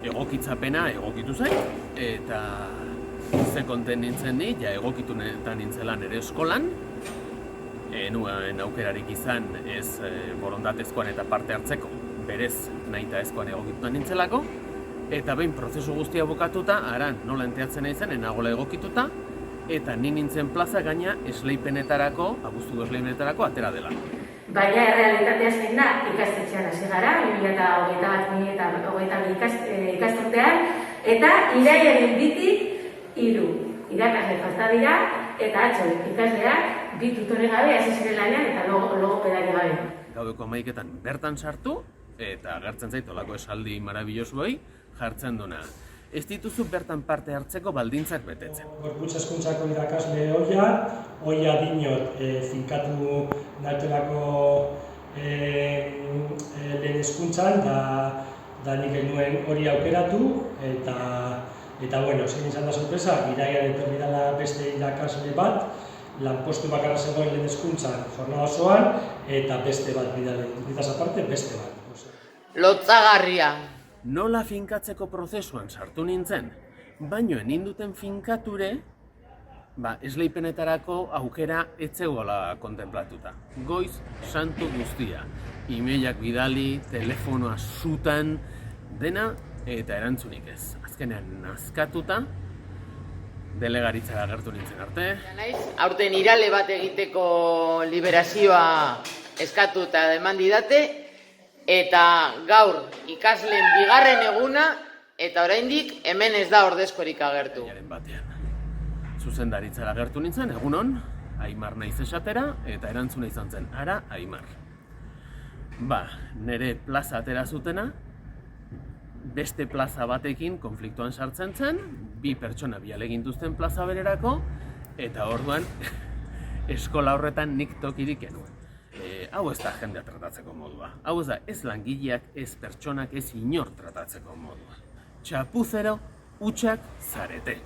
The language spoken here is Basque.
egokitzapena egokitu zait, eta ze konten nintzen ni, ja egokitu nintzela nire eskolan, nuen aukerarik izan ez borondatezkoan eta parte hartzeko, berez nahita ezkoan egokituta nintzelako, eta behin prozesu guztia bukatuta, aran nola enteatzen nahi zen, enagola egokituta, eta ni nintzen plaza gaina esleipenetarako, abuztuko esleipenetarako atera dela. Baina errealitatea zein da, ikastetxean hasi gara, 2021-2022 ikasturtean, eta irailaren 2-tik 3 irakasle falta dira, eta atzo ikasleak 2 tutore gabe hasi ziren lanean eta logopedari gabe. Gaudeko 11etan bertan sartu, eta agertzen zait olako esaldi marabillosuei jartzen duna. Ez dituzu bertan parte hartzeko baldintzak betetzen. Gorputz hezkuntzako irakasle ohia dinot finkatu nahitelako lehen hezkuntzan, da nik genuen hori aukeratu, eta bueno, zein izan da sorpresa, irailean etorri dela beste irakasle bat, lanpostu bakarra zegoen lehen hezkuntzan jornada osoan, eta beste bat bidale, ditaz aparte beste bat. Lotzagarria. Nola finkatzeko prozesuan sartu nintzen, baino ninduten finkature, esleipenetarako aukera etzegoela kontemplatuta. Goiz santu guztia, emailak bidali, telefonoa sutan, dena eta erantzunik ez. Azkenean nazkatuta, delegaritzara agertu nintzen arte. Aurten irale bat egiteko liberazioa eskatu eta eman didate, eta gaur ikasleen 2. eguna, eta oraindik hemen ez da ordezkorik agertu. Hilaren batean. Zuzendaritzara agertu nintzen, egunon, Aimar naiz esatera, eta erantzuna izan zen, ara Aimar. Nere plaza atera zutena, beste plaza batekin konfliktuan sartzen zen, 2 pertsona bialegintuzten plaza bererako, eta orduan eskola horretan nik tokirik genuen. Hau ez da jendea tratatzeko modua. Hau ez da ez langileak, ez pertsonak, ez inor tratatzeko modua. Txapuzero, hutsak zarete.